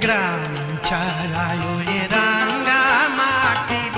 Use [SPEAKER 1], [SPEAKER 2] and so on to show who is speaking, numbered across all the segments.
[SPEAKER 1] গ্রাম ছাড়ায় ওই রাঙ্গা মাটির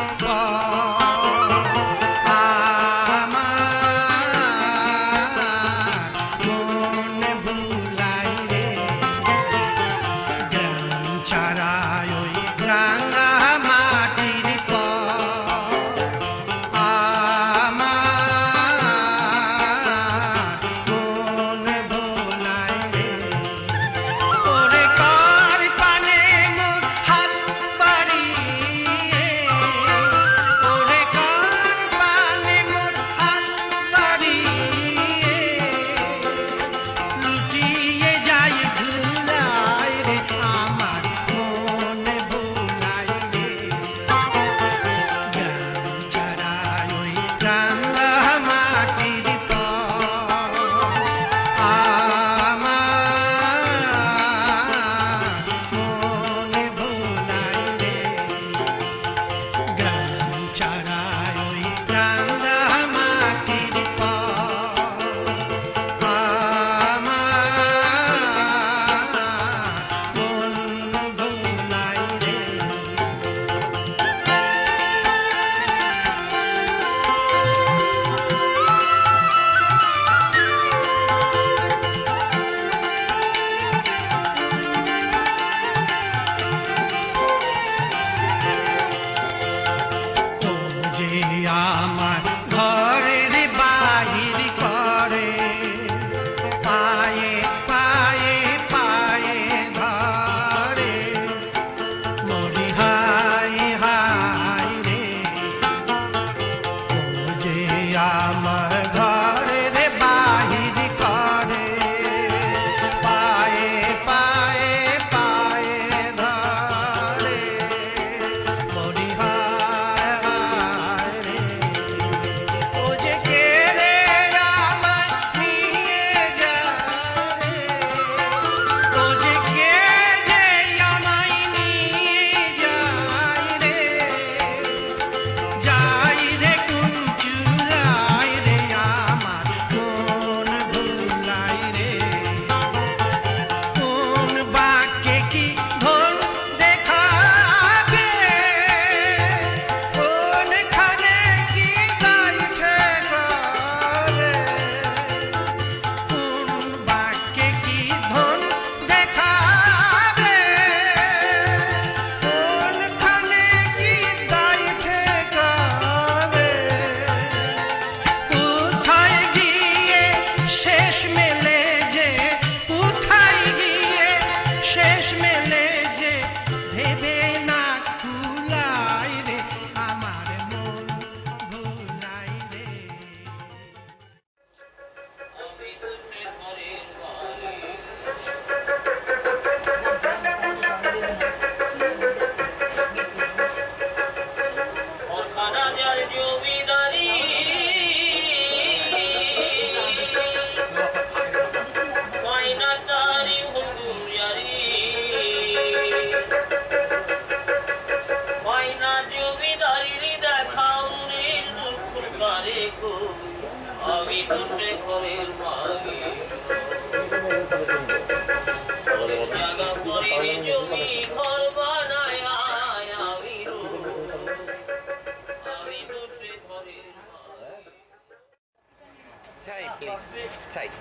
[SPEAKER 2] Take, please. Take.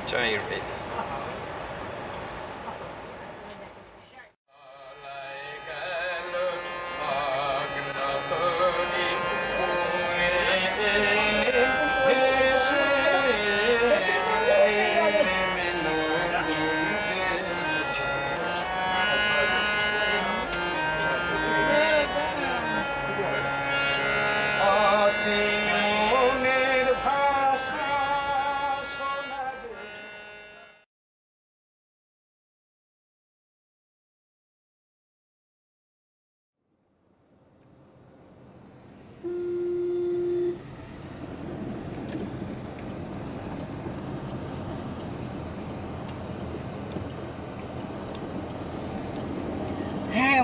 [SPEAKER 2] Turn your bit.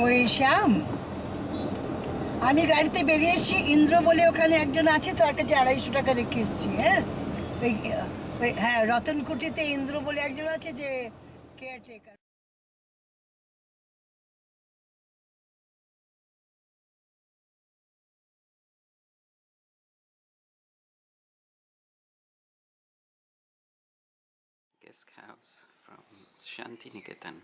[SPEAKER 3] ওই শ্যাম, আমি গাড়িতে বেরিয়ে এসেছি, ইন্দ্র বলে ওখানে একজন আছে, তার কাছে 250 টাকা রেখে এসেছি। হ্যাঁ, ওই ওই হ্যাঁ, রতনকুটিতে ইন্দ্র বলে একজন আছে যে caretaker.
[SPEAKER 2] Guest house from Shantiniketan.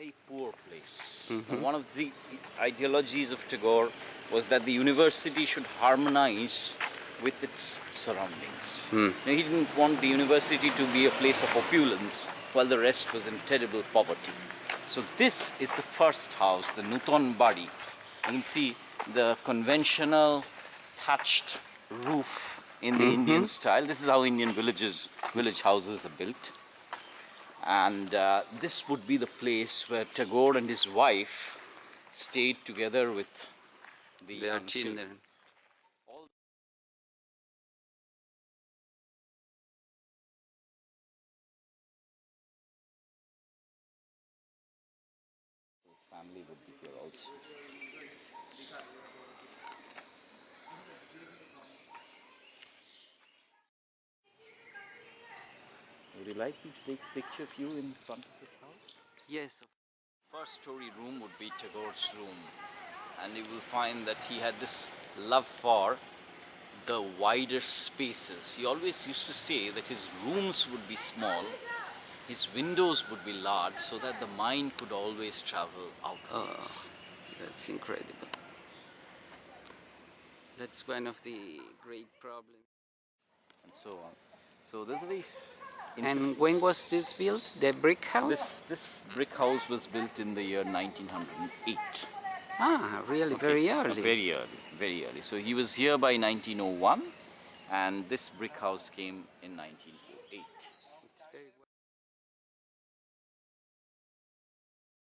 [SPEAKER 4] Very poor place. One of the ideologies of Tagore was that the university should harmonize with its surroundings. Now, he didn't want the university to be a place of opulence while the rest was in terrible poverty. So this is the first house, the Nutan Badi. You can see the conventional thatched roof in the Indian style. This is how Indian village houses are built. And this would be the place where Tagore and his wife stayed together with
[SPEAKER 2] Their children.
[SPEAKER 4] His family would be here also. Would you like me to take a picture of you in front of this house?
[SPEAKER 2] Yes.
[SPEAKER 4] First story room would be Tagore's room, and you will find that he had this love for the wider spaces. He always used to say that his rooms would be small, his windows would be large, so that the mind could always travel outwards.
[SPEAKER 2] That's incredible. That's one of the great problems.
[SPEAKER 4] And so on. So there's a very
[SPEAKER 2] And
[SPEAKER 4] interesting.
[SPEAKER 2] when was this built? The brick house?
[SPEAKER 4] This brick house was built in the year 1908.
[SPEAKER 2] Ah, really?
[SPEAKER 4] Okay,
[SPEAKER 2] Very
[SPEAKER 4] so
[SPEAKER 2] early.
[SPEAKER 4] Very early, very early. So he was here by 1901, and this brick house came in 1908.
[SPEAKER 2] It's very well.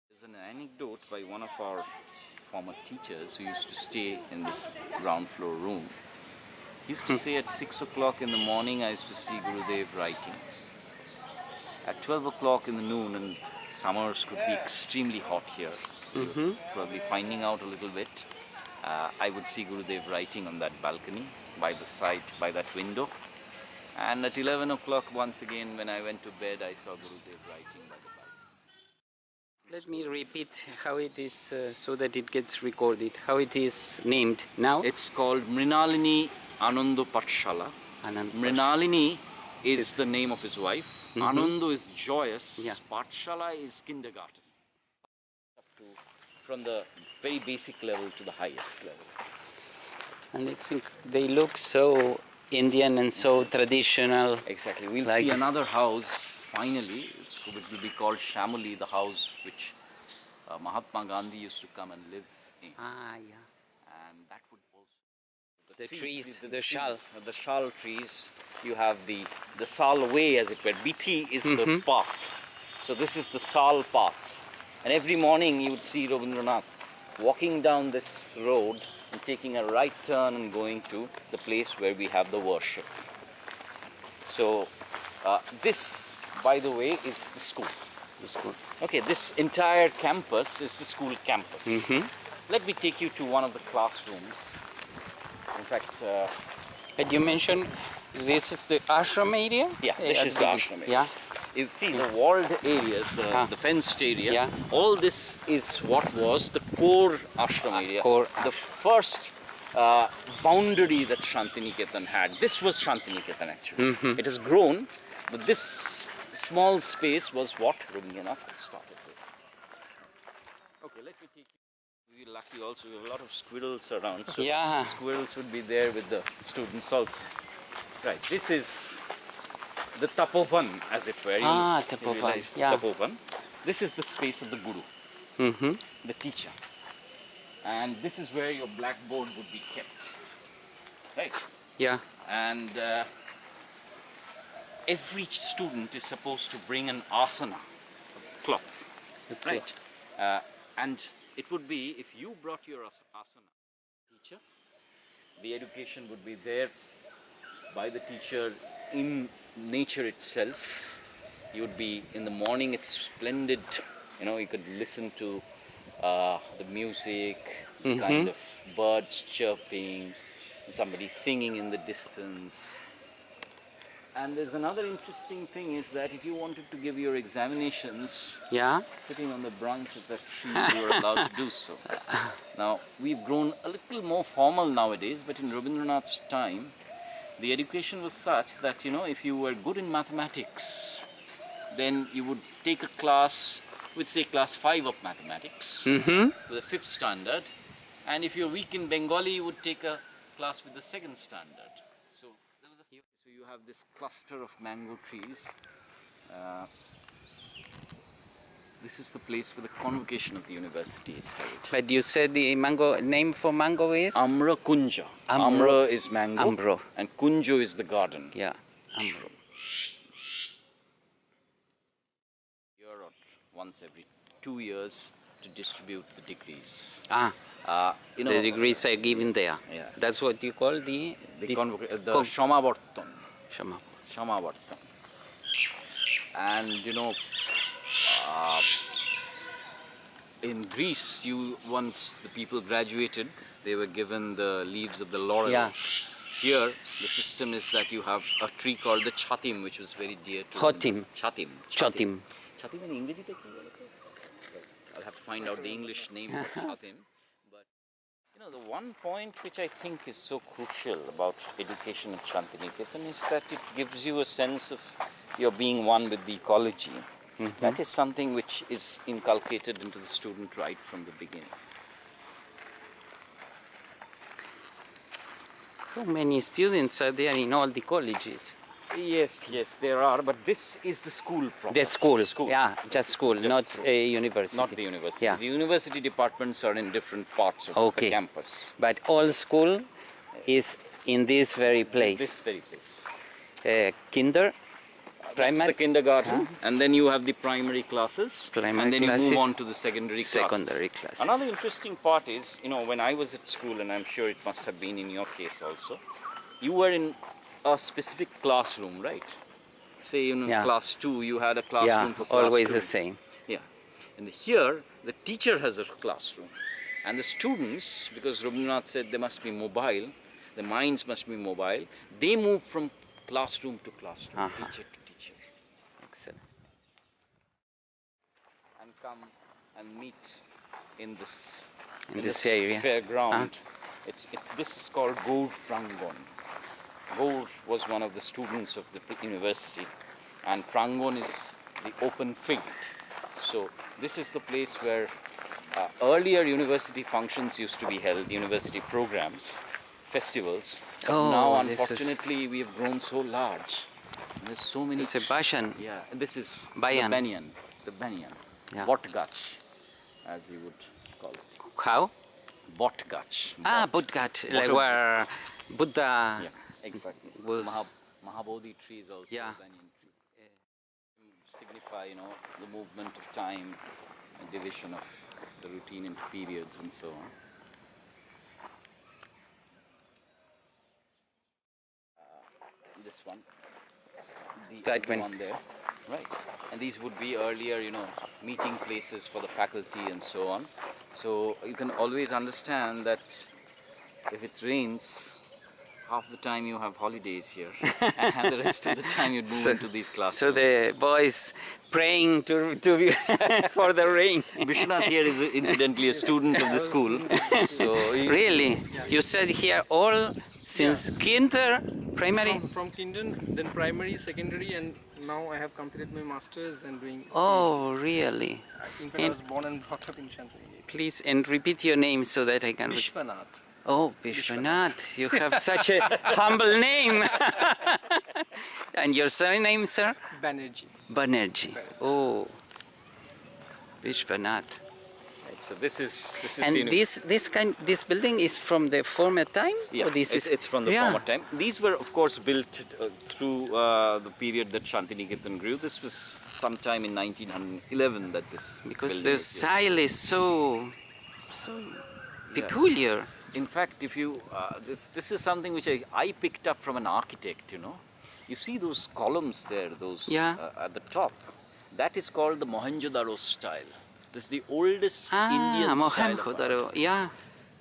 [SPEAKER 4] There's an anecdote by one of our former teachers who used to stay in this ground floor room. He used to say at 6 o'clock in the morning, I used to see Gurudev writing. At 12 o'clock in the noon, and summers could be extremely hot here, probably finding out a little bit, I would see Gurudev writing on that balcony, by the side, by that window. And at 11 o'clock, once again, when I went to bed, I saw Gurudev writing by the balcony.
[SPEAKER 2] Let me repeat how it is so that it gets recorded. How it is named now?
[SPEAKER 4] It's called Mrinalini Anando Patshala.
[SPEAKER 2] Anand
[SPEAKER 4] Mrinalini is the name of his wife. Anando is joyous.
[SPEAKER 2] Yeah.
[SPEAKER 4] Patshala is kindergarten. Up to, from the very basic level to the highest level.
[SPEAKER 2] And they look so Indian and so traditional.
[SPEAKER 4] Exactly. We'll
[SPEAKER 2] Like-
[SPEAKER 4] see another house finally. It will be called Shamali, the house which Mahatma Gandhi used to come and live in.
[SPEAKER 2] Ah, yeah.
[SPEAKER 4] And that would also
[SPEAKER 2] The trees, the
[SPEAKER 4] trees,
[SPEAKER 2] shal.
[SPEAKER 4] the shal trees. You have the sal way, as it were. Biti is the path. So this is the sal path. And every morning you would see Rabindranath walking down this road and taking a right turn and going to the place where we have the worship. So this, by the way, is the school.
[SPEAKER 2] The school.
[SPEAKER 4] Okay, this entire campus is the school campus. Let me take you to one of the classrooms. In fact,
[SPEAKER 2] But you mentioned this is the ashram area?
[SPEAKER 4] yeah, this is the ashram area.
[SPEAKER 2] Yeah.
[SPEAKER 4] You see the walled areas, the fenced area,
[SPEAKER 2] Yeah.
[SPEAKER 4] all this is what was the core ashram area.
[SPEAKER 2] core
[SPEAKER 4] The first boundary that Shantiniketan had. This was Shantiniketan actually. It has grown, but this small space was what Rabindranath started with. Okay, let me take you. We're lucky also, we have a lot of squirrels around. So
[SPEAKER 2] Yeah.
[SPEAKER 4] squirrels would be there with the students also. Right, this is the tapovan, as it were. You
[SPEAKER 2] tapovan,
[SPEAKER 4] realize the
[SPEAKER 2] yeah.
[SPEAKER 4] tapovan. This is the space of the guru, the teacher. And this is where your blackboard would be kept. Right?
[SPEAKER 2] Yeah.
[SPEAKER 4] And every student is supposed to bring an asana, a cloth. Right? And it would be, if you brought your asana, teacher, the education would be there by the teacher in nature itself. You would be, in the morning, it's splendid, you could listen to the music, kind of birds chirping, somebody singing in the distance. And there's another interesting thing is that if you wanted to give your examinations,
[SPEAKER 2] Yeah.
[SPEAKER 4] sitting on the branch of that tree, you were allowed to do so. Now, we've grown a little more formal nowadays, but in Rabindranath's time, the education was such that, if you were good in mathematics, then you would take a class, we'd say class 5 of mathematics, with a 5th standard, and if you're weak in Bengali, you would take a class with the 2nd standard. So you have this cluster of mango trees. This is the place where the convocation of the university is held.
[SPEAKER 2] But you said the name for mango is?
[SPEAKER 4] Amra Kunja.
[SPEAKER 2] Amro.
[SPEAKER 4] Amra is mango.
[SPEAKER 2] Ambro.
[SPEAKER 4] And Kunjo is the garden.
[SPEAKER 2] Yeah. Ambro.
[SPEAKER 4] Year or once every 2 years to distribute the degrees.
[SPEAKER 2] Ah.
[SPEAKER 4] The
[SPEAKER 2] The degrees are given there.
[SPEAKER 4] Yeah.
[SPEAKER 2] That's what you call the
[SPEAKER 4] Shamavartan.
[SPEAKER 2] Shama.
[SPEAKER 4] Shamavartan. And in Greece, once the people graduated, they were given the leaves of the laurel.
[SPEAKER 2] Yeah.
[SPEAKER 4] Here, the system is that you have a tree called the chatim, which was very dear to
[SPEAKER 2] Chotim.
[SPEAKER 4] Chatim.
[SPEAKER 2] Chotim.
[SPEAKER 4] Chatim in English? I'll have to find out the English name of chatim. But The one point which I think is so crucial about education at Shantiniketan is that it gives you a sense of your being one with the ecology. That is something which is inculcated into the student right from the beginning.
[SPEAKER 2] How many students are there in all the colleges?
[SPEAKER 4] Yes, there are, but this is the school proper.
[SPEAKER 2] The school. Yeah, just school,
[SPEAKER 4] Just
[SPEAKER 2] not
[SPEAKER 4] school.
[SPEAKER 2] a university.
[SPEAKER 4] Not the university.
[SPEAKER 2] Yeah.
[SPEAKER 4] The university departments are in different parts of
[SPEAKER 2] Okay.
[SPEAKER 4] the campus.
[SPEAKER 2] But all school is in this very place.
[SPEAKER 4] This very place.
[SPEAKER 2] Kinder,
[SPEAKER 4] That's
[SPEAKER 2] primary,
[SPEAKER 4] the kindergarten, and then you have the primary classes,
[SPEAKER 2] Primary
[SPEAKER 4] and then you
[SPEAKER 2] classes,
[SPEAKER 4] move on to the secondary classes. Another interesting part is, when I was at school, and I'm sure it must have been in your case also, you were in a specific classroom, right? Say in
[SPEAKER 2] Yeah.
[SPEAKER 4] class 2, you had a classroom
[SPEAKER 2] Yeah,
[SPEAKER 4] for class
[SPEAKER 2] always
[SPEAKER 4] 2.
[SPEAKER 2] the same.
[SPEAKER 4] Yeah, and here the teacher has a classroom, and the students, because Rabindranath said they must be mobile, the minds must be mobile, they move from classroom to classroom, teacher to teacher,
[SPEAKER 2] Excellent.
[SPEAKER 4] and come and meet in this
[SPEAKER 2] area.
[SPEAKER 4] fairground. This is called Gaur Prangon. Gaur was one of the students of the university, and Prangon is the open field. So this is the place where earlier university functions used to be held, university programs, festivals. But
[SPEAKER 2] Oh,
[SPEAKER 4] now,
[SPEAKER 2] this is-
[SPEAKER 4] unfortunately, we have grown so large. There's so many.
[SPEAKER 2] It's a Bashan.
[SPEAKER 4] Yeah, this is
[SPEAKER 2] Bayan.
[SPEAKER 4] the banyan,
[SPEAKER 2] Yeah.
[SPEAKER 4] Botgach, as you would call it.
[SPEAKER 2] How?
[SPEAKER 4] Botgach.
[SPEAKER 2] Budgat, like
[SPEAKER 4] Bottom-
[SPEAKER 2] where Buddha.
[SPEAKER 4] Yeah, exactly.
[SPEAKER 2] Was-
[SPEAKER 4] Mahabodhi tree is also
[SPEAKER 2] Yeah.
[SPEAKER 4] a banyan tree. Signify, the movement of time, and division of the routine into periods and so on. This one,
[SPEAKER 2] That
[SPEAKER 4] the
[SPEAKER 2] one.
[SPEAKER 4] there, right? And these would be earlier, meeting places for the faculty and so on. So you can always understand that if it rains, half the time you have holidays here, and the rest of the time you move into these classrooms.
[SPEAKER 2] So the boys praying to be for the rain.
[SPEAKER 4] Vishnath here is incidentally a student of the school. So
[SPEAKER 2] Really? You said here all since kinder, primary?
[SPEAKER 5] From kinder, then primary, secondary, and now I have completed my masters and doing.
[SPEAKER 2] Oh, really?
[SPEAKER 5] PhD. In fact, I
[SPEAKER 2] and-
[SPEAKER 5] was born and brought up in Shantiniketan.
[SPEAKER 2] Please, and repeat your name so that I can...
[SPEAKER 5] Vishvanath.
[SPEAKER 2] Oh, Vishwanath, you have such a humble name. And your surname, sir?
[SPEAKER 5] Banerjee.
[SPEAKER 2] Banerjee. Oh, Vishwanath.
[SPEAKER 4] right, so this is
[SPEAKER 2] And
[SPEAKER 4] the
[SPEAKER 2] this building is from the former time?
[SPEAKER 4] Yeah,
[SPEAKER 2] Or this
[SPEAKER 4] it's from the
[SPEAKER 2] Yeah.
[SPEAKER 4] former time. These were, of course, built through the period that Shantiniketan grew. This was sometime in 1911 that this
[SPEAKER 2] Because
[SPEAKER 4] building
[SPEAKER 2] the
[SPEAKER 4] was built.
[SPEAKER 2] style is so peculiar.
[SPEAKER 4] In fact, if you this is something which I picked up from an architect. You see those columns there, those
[SPEAKER 2] Yeah.
[SPEAKER 4] at the top. That is called the Mohenjo-daro style. This is the oldest Indian style of
[SPEAKER 2] Mohenjo-daro. Yeah,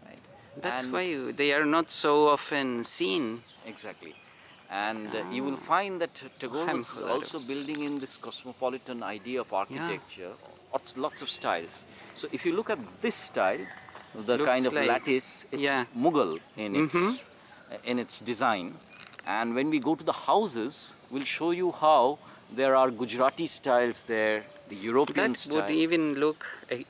[SPEAKER 4] Right.
[SPEAKER 2] that's
[SPEAKER 4] And-
[SPEAKER 2] why they are not so often seen.
[SPEAKER 4] Exactly. And you will find that Tagore was
[SPEAKER 2] Mohenjo-daro.
[SPEAKER 4] also building in this cosmopolitan idea of architecture, lots of styles. So if you look at this style, the
[SPEAKER 2] Looks
[SPEAKER 4] kind of
[SPEAKER 2] like-
[SPEAKER 4] lattice, it's
[SPEAKER 2] yeah.
[SPEAKER 4] Mughal in its design. And when we go to the houses, we'll show you how there are Gujarati styles there, the European
[SPEAKER 2] That
[SPEAKER 4] style.
[SPEAKER 2] would even look,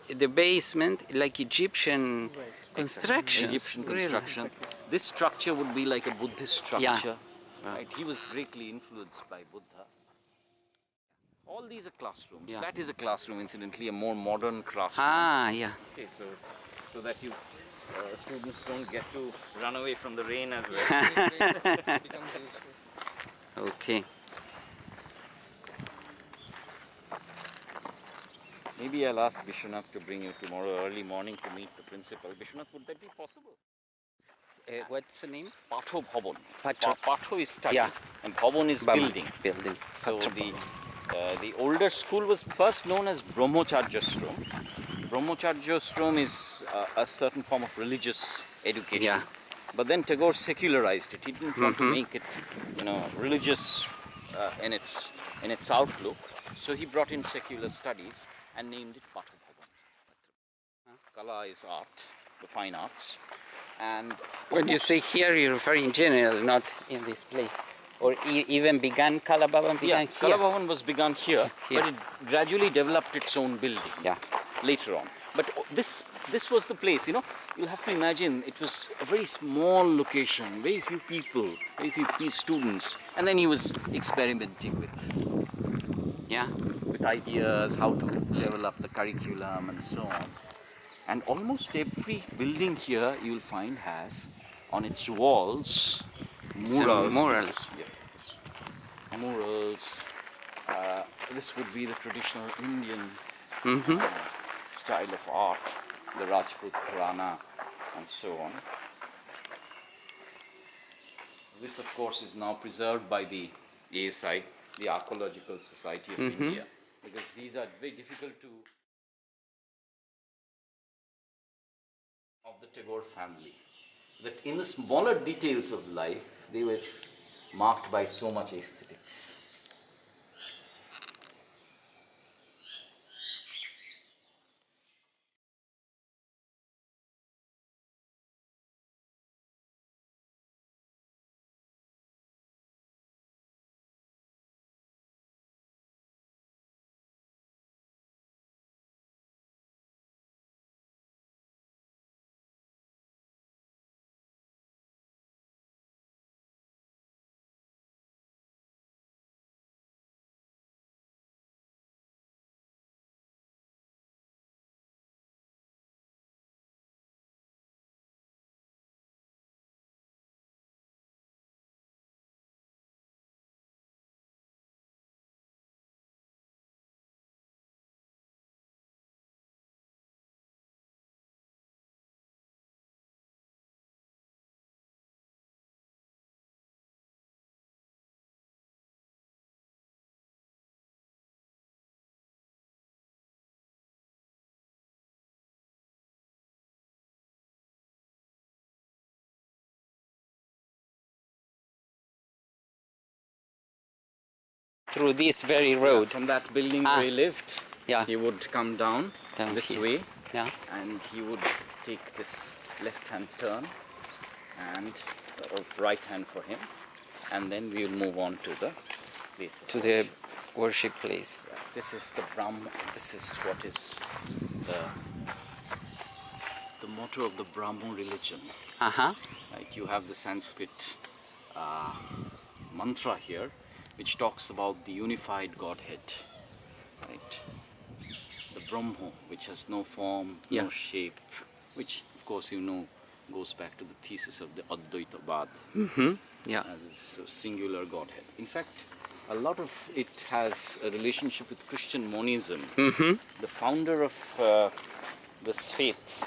[SPEAKER 2] the basement, like Egyptian construction.
[SPEAKER 4] Egyptian
[SPEAKER 2] Really.
[SPEAKER 4] construction. This structure would be like a Buddhist structure. Right? He was greatly influenced by Buddha. All these are classrooms.
[SPEAKER 2] Yeah.
[SPEAKER 4] That is a classroom, incidentally, a more modern classroom.
[SPEAKER 2] Yeah.
[SPEAKER 4] Okay, so that you students don't get to run away from the rain as well.
[SPEAKER 2] Okay.
[SPEAKER 4] Maybe I'll ask Vishwanath to bring you tomorrow early morning to meet the principal. Vishwanath, would that be possible?
[SPEAKER 2] What's the name?
[SPEAKER 4] Patho Bhavan.
[SPEAKER 2] Patho.
[SPEAKER 4] Patho is study,
[SPEAKER 2] Yeah.
[SPEAKER 4] and Bhavan is building.
[SPEAKER 2] Building.
[SPEAKER 4] So
[SPEAKER 2] Patho
[SPEAKER 4] the older school was first known as Brahmacharya-shram. Brahmacharya-shram is a certain form of religious education.
[SPEAKER 2] Yeah.
[SPEAKER 4] But then Tagore secularized it. He didn't want to make it, religious in its outlook. So he brought in secular studies and named it Patho Bhavan. Kala is art, the fine arts, And
[SPEAKER 2] When you say here, you refer in general, not in this place. Or even began, Kalabhavan began
[SPEAKER 4] yeah,
[SPEAKER 2] here.
[SPEAKER 4] Kalabhavan was begun here,
[SPEAKER 2] Here.
[SPEAKER 4] but it gradually developed its own building.
[SPEAKER 2] Yeah.
[SPEAKER 4] Later on. But this was the place, you know, you'll have to imagine it was a very small location, very few people, very few students, and then he was experimenting
[SPEAKER 2] Yeah.
[SPEAKER 4] with ideas, how to develop the curriculum and so on. And almost every building here you'll find has on its walls
[SPEAKER 2] Some murals.
[SPEAKER 4] Yes. Murals. This would be the traditional Indian style of art, the Rajput Rana and so on. This of course is now preserved by the ASI, the Archaeological Society of India, because these are very difficult to of the Tagore family. That in the smaller details of life, they were marked by so much aesthetics.
[SPEAKER 2] Through this very road.
[SPEAKER 4] From that building where he lived,
[SPEAKER 2] Yeah.
[SPEAKER 4] he would come down this
[SPEAKER 2] here.
[SPEAKER 4] way,
[SPEAKER 2] Yeah.
[SPEAKER 4] and he would take this left-hand turn and right hand for him, and then we will move on to the place.
[SPEAKER 2] To the worship place.
[SPEAKER 4] This is the This is what is the motto of the Brahmo religion. Right, you have the Sanskrit mantra here, which talks about the unified Godhead. Right, the Brahmo, which has no form,
[SPEAKER 2] Yeah.
[SPEAKER 4] no shape, which of course you know goes back to the thesis of the Advaitavad.
[SPEAKER 2] Yeah.
[SPEAKER 4] As a singular Godhead. In fact, a lot of it has a relationship with Christian monism. The founder of this faith,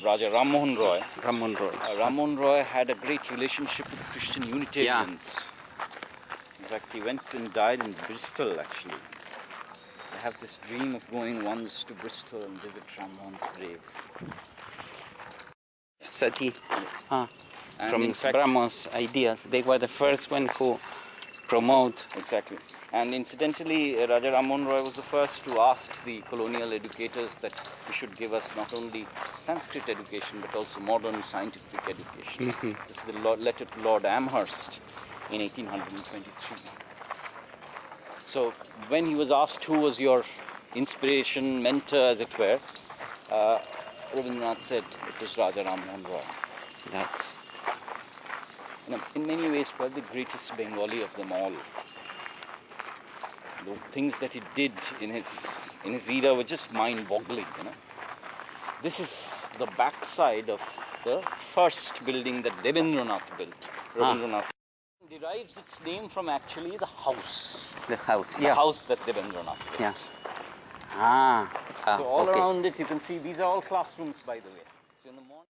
[SPEAKER 4] Raja Ram Mohan Roy,
[SPEAKER 2] Ramon Road.
[SPEAKER 4] Ram Mohan Roy had a great relationship with the Christian Unitarians. In fact, he went and died in Bristol actually. I have this dream of going once to Bristol and visit Ram Mohan's grave.
[SPEAKER 2] Sati.
[SPEAKER 4] And
[SPEAKER 2] From
[SPEAKER 4] in fact-
[SPEAKER 2] Brahmo's ideas. They were the first one who promote.
[SPEAKER 4] Exactly. And incidentally, Raja Ram Mohan Roy was the first to ask the colonial educators that he should give us not only Sanskrit education but also modern scientific education. This is the letter to Lord Amherst in 1823. So when he was asked who was your inspiration, mentor as it were, Rabindranath said it was Raja Ram Mohan Roy.
[SPEAKER 2] That's
[SPEAKER 4] In many ways, probably the greatest Bengali of them all. The things that he did in his era were just mind-boggling. You know, this is the backside of the first building that Rabindranath built. Rabindranath derives its name from actually the house.
[SPEAKER 2] the house.
[SPEAKER 4] The
[SPEAKER 2] Yeah.
[SPEAKER 4] house that Rabindranath built.
[SPEAKER 2] Yeah.
[SPEAKER 4] So all
[SPEAKER 2] Okay.
[SPEAKER 4] around it, you can see these are all classrooms, by the way. So in the morning,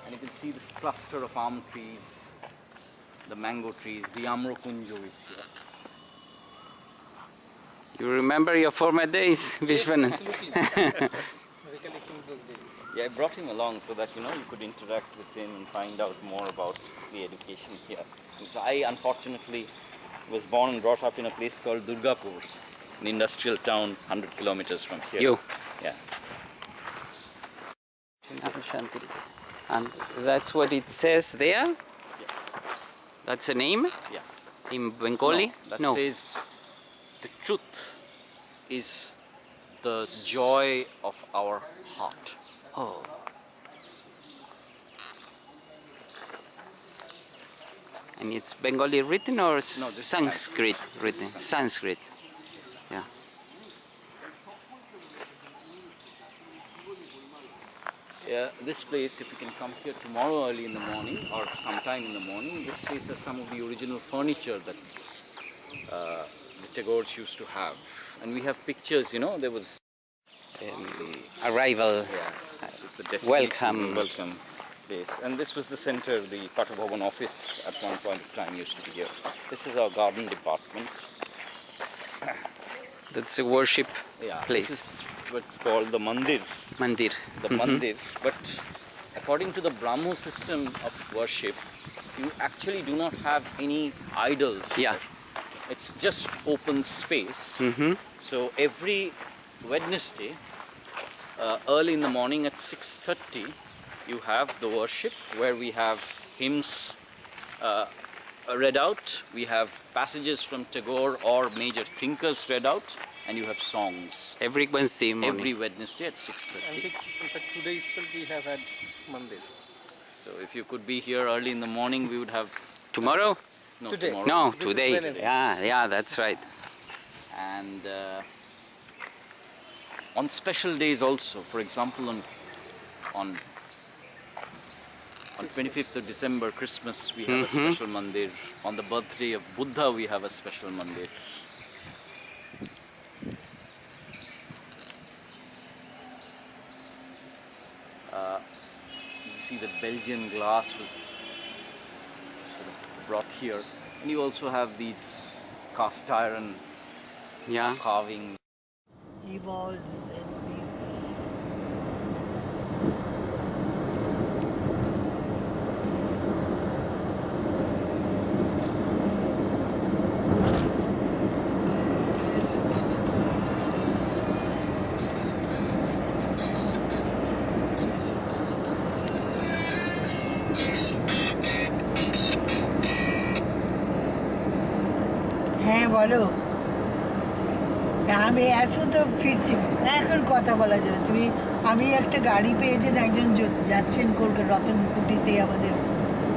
[SPEAKER 4] and you can see this cluster of alm trees, the mango trees, the Amrokunjo is here.
[SPEAKER 2] You remember your former days, Vishwanath?
[SPEAKER 5] Absolutely. Recollecting those days.
[SPEAKER 4] Yeah, I brought him along so that you could interact with him and find out more about the education here. Because I unfortunately was born and brought up in a place called Durgapur, an industrial town 100 kilometers from here.
[SPEAKER 2] You.
[SPEAKER 4] Yeah.
[SPEAKER 2] Shantiniketan. And that's what it says there? That's a name?
[SPEAKER 4] Yeah.
[SPEAKER 2] In Bengali?
[SPEAKER 4] That says the truth is the joy of our heart.
[SPEAKER 2] Oh. And it's Bengali written or
[SPEAKER 4] this is
[SPEAKER 2] Sanskrit written?
[SPEAKER 4] This is
[SPEAKER 2] Sanskrit. Yeah.
[SPEAKER 4] Yeah, this place, if you can come here tomorrow early in the morning or sometime in the morning, this place has some of the original furniture that the Tagores used to have. And we have pictures, you know, there was...
[SPEAKER 2] Arrival.
[SPEAKER 4] Yeah, this was the destination.
[SPEAKER 2] Welcome.
[SPEAKER 4] Place. And this was the center, the Kata Bhavan office at one point of time used to be here. This is our garden department.
[SPEAKER 2] That's a worship place.
[SPEAKER 4] This is what's called the mandir.
[SPEAKER 2] Mandir.
[SPEAKER 4] The mandir. But according to the Brahmo system of worship, you actually do not have any idols.
[SPEAKER 2] Yeah.
[SPEAKER 4] It's just open space. So every Wednesday, early in the morning at 6:30, you have the worship where we have hymns read out. We have passages from Tagore or major thinkers read out, and you have songs.
[SPEAKER 2] Every Wednesday morning.
[SPEAKER 4] Every Wednesday at 6:30.
[SPEAKER 5] In fact, today itself we have had mandir.
[SPEAKER 4] So if you could be here early in the morning, we would have...
[SPEAKER 2] Tomorrow?
[SPEAKER 4] No,
[SPEAKER 5] Today.
[SPEAKER 4] tomorrow.
[SPEAKER 2] No,
[SPEAKER 5] This is
[SPEAKER 2] today.
[SPEAKER 5] Wednesday.
[SPEAKER 2] Yeah, that's right.
[SPEAKER 4] And on special days also, for example, on 25th of December, Christmas, we have a special mandir. On the birthday of Buddha, we have a special mandir. You see the Belgian glass was sort of brought here. And you also have these cast iron
[SPEAKER 2] Yeah.
[SPEAKER 4] carving.
[SPEAKER 3] He was in these. হ্যাঁ বলো আমি এখন তো ফিরছি এখন কথা বলা যাবে তুমি আমি একটা গাড়ি পেয়েছেন একজন যাচ্ছেন কলকাতা রতনকুটিতে আমাদের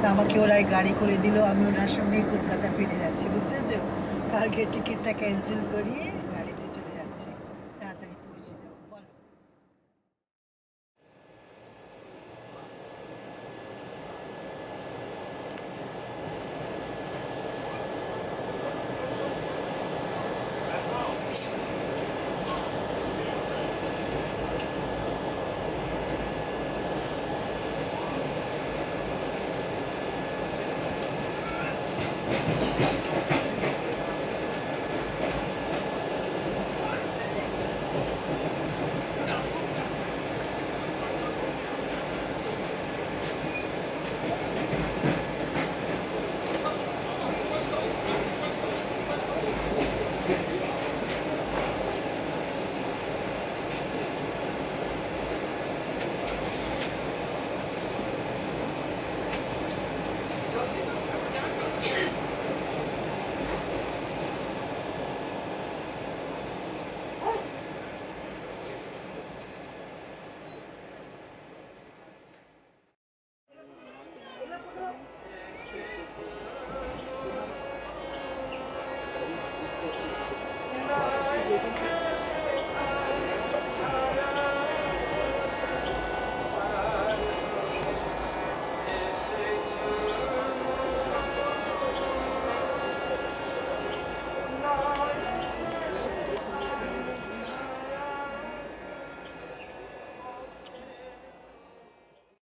[SPEAKER 3] তো আমাকে ওরাই গাড়ি করে দিল আমি ওনার সঙ্গেই কলকাতা ফিরে যাচ্ছি বুঝতেছো কালকে টিকিটটা ক্যান্সেল করিয়ে